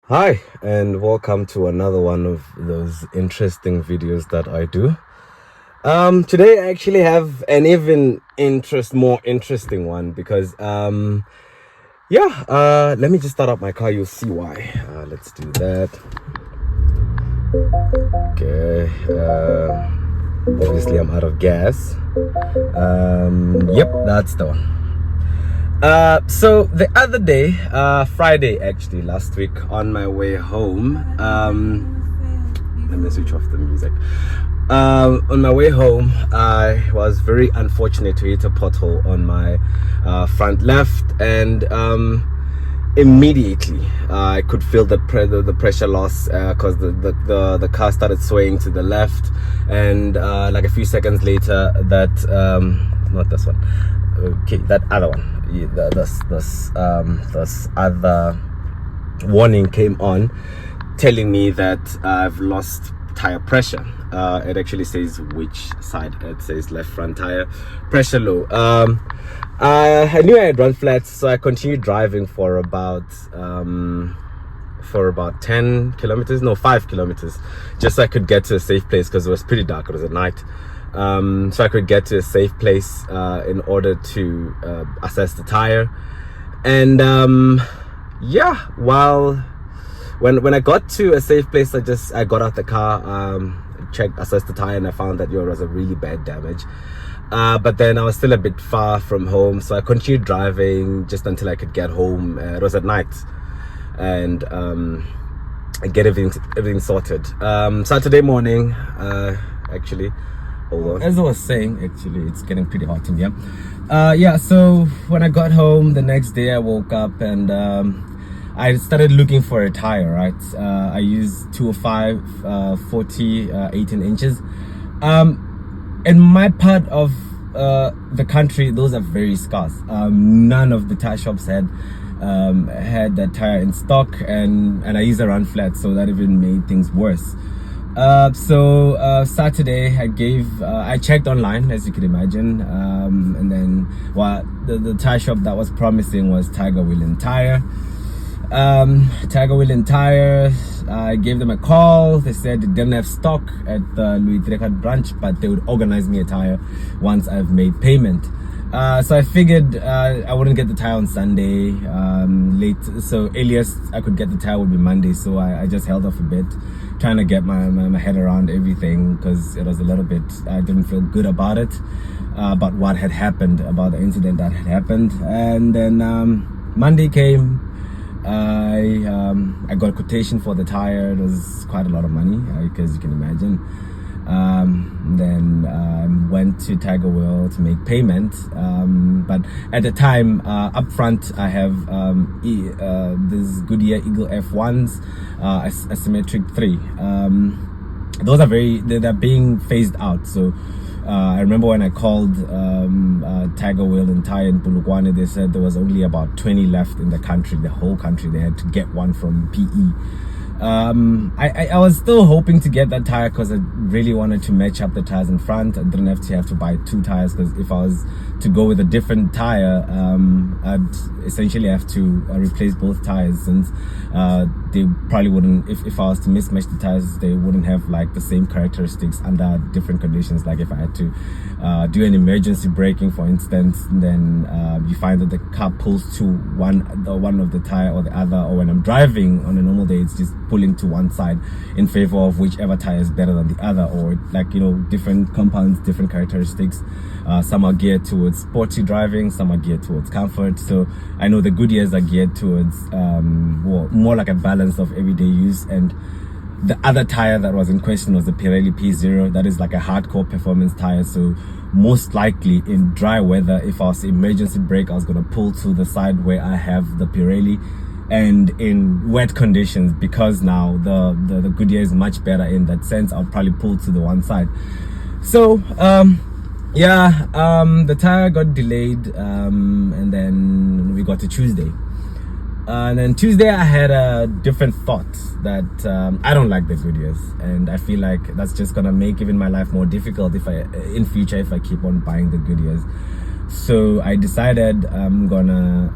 Hi, and welcome to another one of those interesting videos that I do. Today I actually have an even more interesting one because let me just start up my car. You'll see why. Let's do that. Okay. Obviously I'm out of gas. Yep, that's the one. So the other day, Friday actually, last week, on my way home, let me switch off the music. On my way home, I was very unfortunate to hit a pothole on my front left, and immediately I could feel the pressure loss because the car started swaying to the left, and like a few seconds later, not this one, okay, that other one, this other warning came on, telling me that I've lost tire pressure. It actually says which side. It says left front tire pressure low. I knew I had run flats, so I continued driving for about 10 kilometers, no, 5 kilometers, just so I could get to a safe place, because it was pretty dark, it was at night. So I could get to a safe place in order to assess the tire. And when I got to a safe place, I got out the car, assessed the tire, and I found that it was a really bad damage. But then I was still a bit far from home, so I continued driving just until I could get home. It was at night, and I get everything sorted. Saturday morning, actually, hold on. As I was saying, actually, it's getting pretty hot in here. So when I got home the next day, I woke up and I started looking for a tire, right? I used 205 40 18 inches. In my part of the country, those are very scarce. None of the tire shops had that tire in stock, and I used a run flat, so that even made things worse. Saturday I checked online, as you can imagine, and then the tire shop that was promising was Tyre and Tyre. Tyre, I gave them a call. They said they didn't have stock at the Trichardt branch, but they would organize me a tire once I've made payment. So I figured I wouldn't get the tire on Sunday, so earliest I could get the tire would be Monday. So I just held off a bit, trying to get my head around everything, because it was a little bit, I didn't feel good about it, about what had happened, about the incident that had happened. And then Monday came. I got a quotation for the tire. It was quite a lot of money, because you can imagine. Then went to Tyre to make payment, but at the time, up front, I have this Goodyear Eagle F1s, asymmetric 3. Those are they're being phased out. So I remember when I called Tyre and Tyre in Polokwane, they said there was only about 20 left in the country, the whole country. They had to get one from PE. I was still hoping to get that tire, because I really wanted to match up the tires in front. I didn't have to buy 2 tires, because if I was to go with a different tire, I'd essentially have to replace both tires, since they probably wouldn't, if I was to mismatch the tires, they wouldn't have like the same characteristics under different conditions. Like if I had to do an emergency braking, for instance, then you find that the car pulls to one of the tire or the other, or when I'm driving on a normal day, it's just pulling to one side in favor of whichever tire is better than the other, or like, different compounds, different characteristics. Some are geared towards sporty driving, some are geared towards comfort. So I know the Goodyears are geared towards more like a balance of everyday use, and the other tire that was in question was the Pirelli P0. That is like a hardcore performance tire. So most likely in dry weather, if I was to emergency brake, I was going to pull to the side where I have the Pirelli. And in wet conditions, because now the Goodyear is much better in that sense, I'll probably pull to the one side. So the tire got delayed, and then we got to Tuesday. And then Tuesday I had a different thought that I don't like the Goodyears, and I feel like that's just gonna make even my life more difficult in future if I keep on buying the Goodyears. So I decided I'm gonna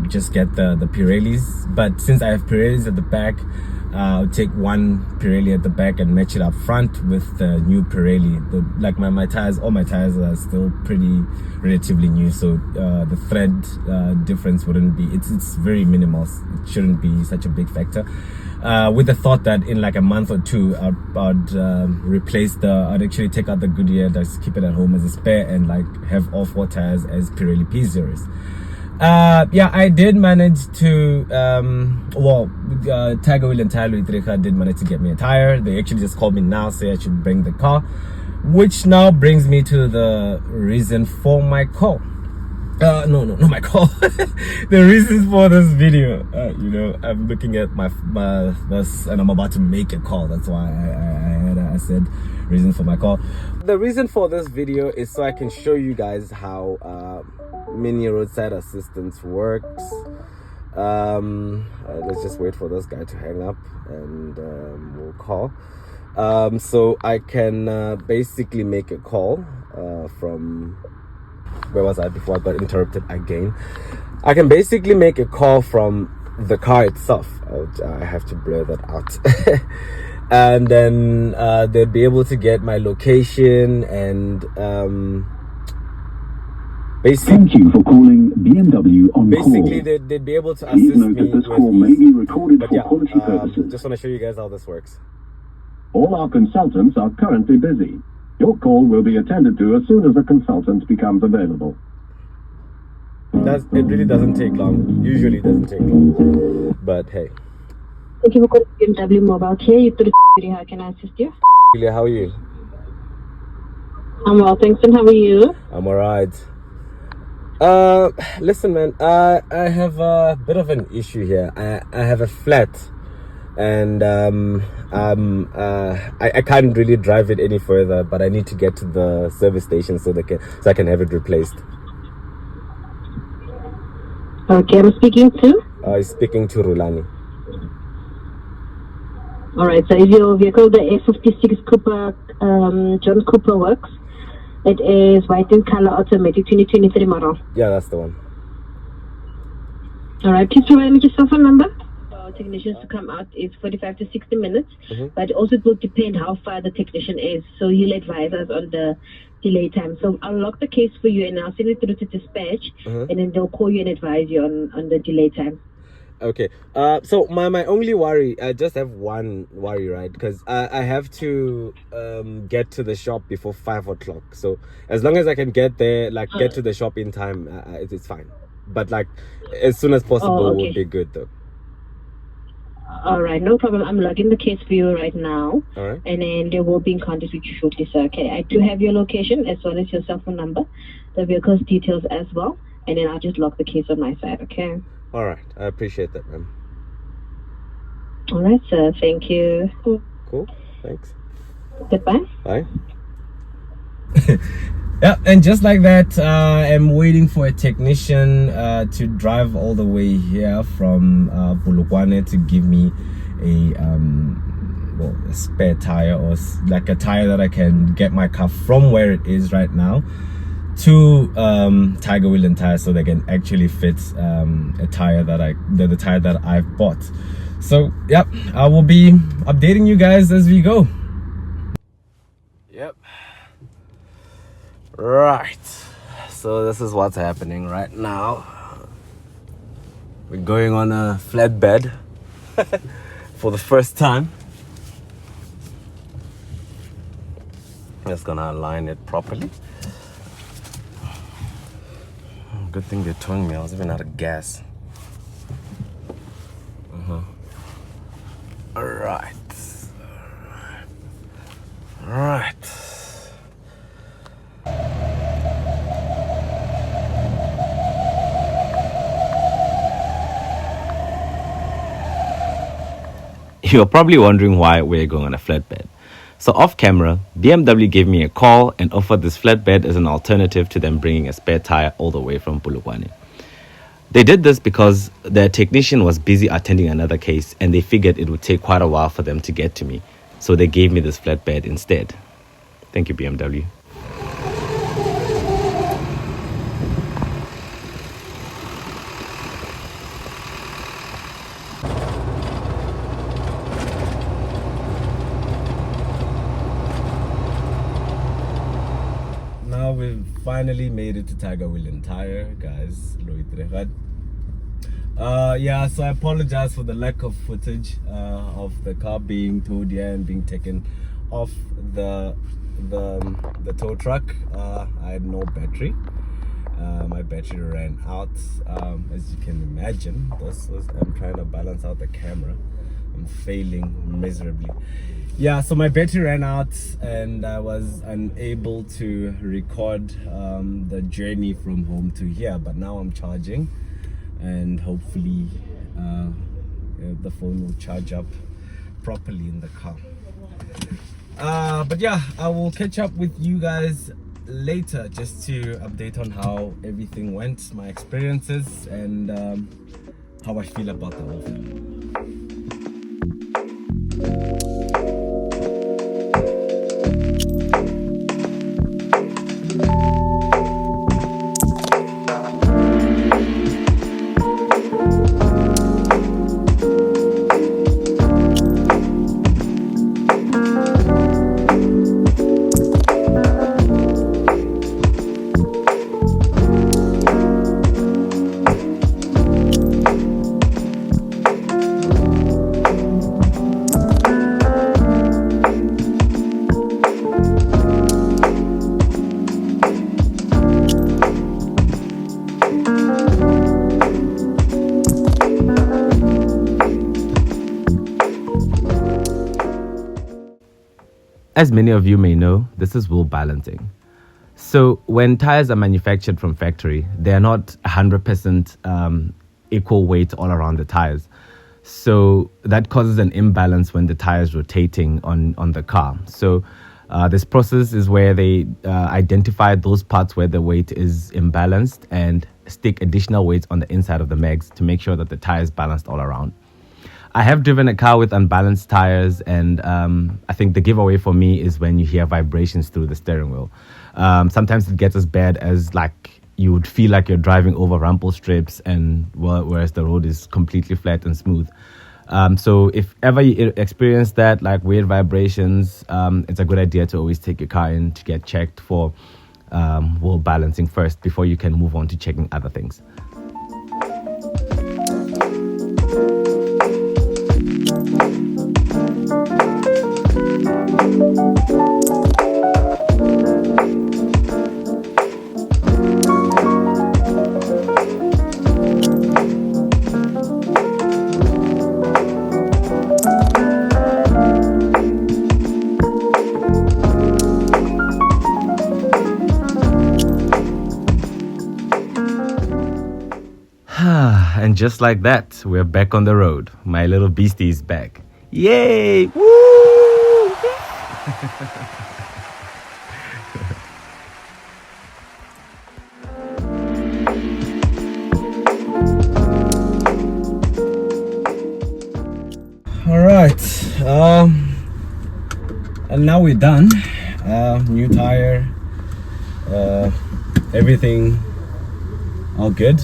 just get the Pirellis. But since I have Pirellis at the back, I'll take one Pirelli at the back and match it up front with the new Pirelli. Like my tires, all my tires are still pretty relatively new, so the thread difference wouldn't be, it's very minimal. It shouldn't be such a big factor. With the thought that in like a month or two I'd replace I'd actually take out the Goodyear, just keep it at home as a spare, and like have all 4 tires as Pirelli P series. Yeah, I did manage to Tiger Wheel and Tyre Trichardt did manage to get me a tire. They actually just called me now, say I should bring the car, which now brings me to the reason for my call. No, not my call. The reasons for this video. You know, I'm looking at my this, and I'm about to make a call. That's why I said reason for my call. The reason for this video is so I can show you guys how MINI Roadside Assistance works. Let's just wait for this guy to hang up, and we'll call. So I can basically make a call from, where was I before I got interrupted again? I can basically make a call from the car itself. I have to blur that out. And then they'll be able to get my location and thank you for calling BMW on basically call. they'd be able to assist me Note that this with call may be recorded for quality purposes. just want to show you guys how this works. All our consultants are currently busy. Your call will be attended to as soon as a consultant becomes available. It really doesn't take long. Usually it doesn't take long. But hey. Thank you for calling BMW Mobile Care. You through the how can I assist you? Julia, how are you? I'm well, thanks, and how are you? I'm alright. Listen, man, I have a bit of an issue here. I have a flat, and I can't really drive it any further, but I need to get to the service station so I can have it replaced. Okay, I'm speaking to? Speaking to Rulani. Alright, so is your vehicle the A56 Cooper, John Cooper Works? It is white in color, automatic, 2023 model. Yeah, that's the one. Alright, please provide me your cell phone number. For technicians to come out is 45 to 60 minutes, but also it will depend how far the technician is. So he'll advise us on the delay time. So I'll lock the case for you and I'll send it through to dispatch, and then they'll call you and advise you on the delay time. Okay. So my only worry, I just have one worry, right? Because I have to get to the shop before 5 o'clock. So as long as I can get there, like get to the shop in time, it's fine. But like as soon as possible would be good, though. All right, no problem. I'm logging the case for you right now. All right. And then they will be in contact with you shortly, sir. Okay. I do have your location as well as your cell phone number, the vehicle's details as well, and then I'll just log the case on my side. Okay. All right, I appreciate that, ma'am. All right, sir. Thank you. Cool. Thanks. Goodbye. Bye. Yeah, and just like that, I'm waiting for a technician to drive all the way here from Polokwane to give me a spare tire, or like a tire that I can get my car from where it is right now to Tiger Wheel and Tyre, so they can actually fit a tire that the tire that I've bought. So yep, I will be updating you guys as we go. Yep. Right, so this is what's happening right now. We're going on a flatbed for the first time. Just gonna align it properly. Good thing they're towing me. I was even out of gas. All right. You're probably wondering why we're going on a flatbed. So off camera, BMW gave me a call and offered this flatbed as an alternative to them bringing a spare tire all the way from Polokwane. They did this because their technician was busy attending another case and they figured it would take quite a while for them to get to me. So they gave me this flatbed instead. Thank you, BMW. we've finally made it to Tiger Wheel and Tyre, guys. Trichardt. Yeah, so I apologize for the lack of footage of the car being towed here and being taken off the tow truck. I had no battery. My battery ran out. As you can imagine, I'm trying to balance out the camera. I'm failing miserably. Yeah, so my battery ran out and I was unable to record the journey from home to here, but now I'm charging and hopefully the phone will charge up properly in the car. But yeah, I will catch up with you guys later just to update on how everything went, my experiences, and how I feel about the whole thing. As many of you may know, this is wheel balancing. So when tires are manufactured from factory, they are not 100% equal weight all around the tires. So that causes an imbalance when the tire is rotating on the car. So this process is where they identify those parts where the weight is imbalanced and stick additional weights on the inside of the mags to make sure that the tire is balanced all around. I have driven a car with unbalanced tires, and I think the giveaway for me is when you hear vibrations through the steering wheel. Sometimes it gets as bad as like you would feel like you're driving over rumble strips, and whereas the road is completely flat and smooth. So if ever you experience that, like weird vibrations, it's a good idea to always take your car in to get checked for wheel balancing first before you can move on to checking other things. And just like that, we're back on the road. My little beastie is back. Yay! Woo! All right, and now we're done. New tire, everything all good.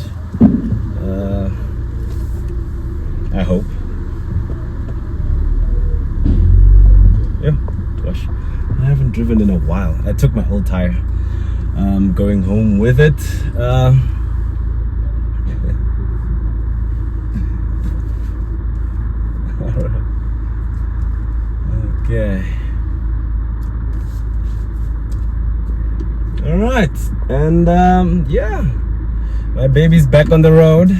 I hope. Yeah, gosh, I haven't driven in a while. I took my old tire, going home with it. Okay. All right, and yeah, my baby's back on the road.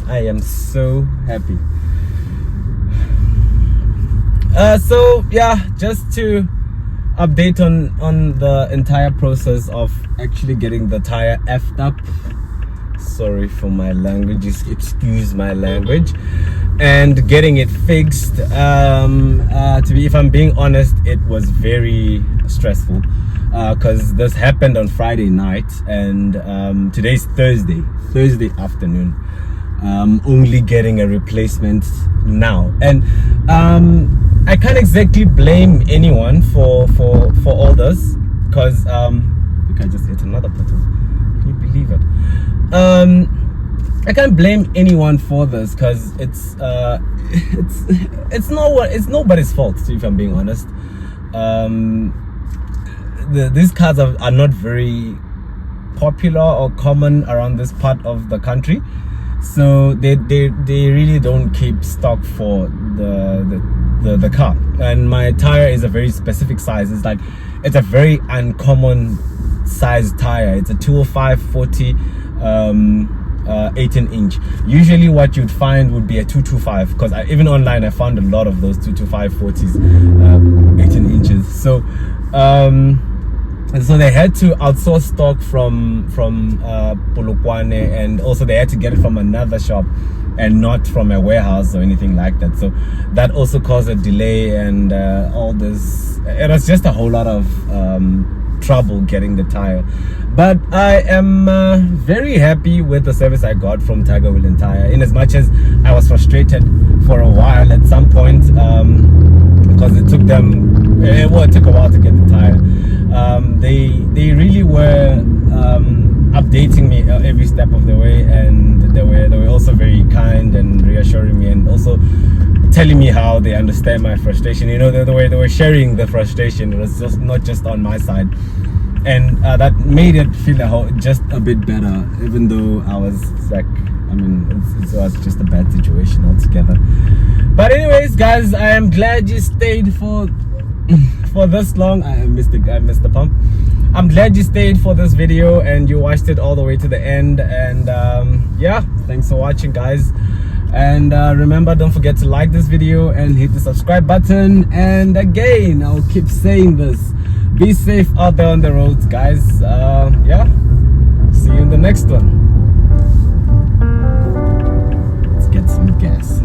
I am so happy. So yeah, just to update on the entire process of actually getting the tire effed up. Sorry for my language, excuse my language. And getting it fixed. If I'm being honest, it was very stressful because this happened on Friday night, and today's Thursday afternoon. Only getting a replacement now, and I can't exactly blame anyone for all this, because look, I just hit another pothole. Can you believe it? I can't blame anyone for this because it's nobody's fault, if I'm being honest. these cars are not very popular or common around this part of the country, so they really don't keep stock for the car. And my tire is a very specific size. It's a very uncommon size tire. It's a 205/40 18-inch. Usually what you'd find would be a 225, because even online I found a lot of those 225/40s 18 inches. So so they had to outsource stock from Polokwane, and also they had to get it from another shop and not from a warehouse or anything like that. So that also caused a delay and all this. It was just a whole lot of trouble getting the tire. But I am very happy with the service I got from Tiger Wheel and Tyre, in as much as I was frustrated for a while at some point, because it took them, it took a while to get the tire. They really were updating me every step of the way, and they were also very kind and reassuring me, and also telling me how they understand my frustration. You know, the way they were sharing the frustration, it was just not just on my side, and that made it feel just a bit better, even though I was like, I mean, it was just a bad situation altogether. But anyways, guys, I am glad you stayed for this long. I missed the pump. I'm glad you stayed for this video and you watched it all the way to the end. And yeah, thanks for watching, guys. And remember, don't forget to like this video and hit the subscribe button. And again, I'll keep saying this: be safe out there on the roads, guys. Yeah, see you in the next one. Let's get some gas.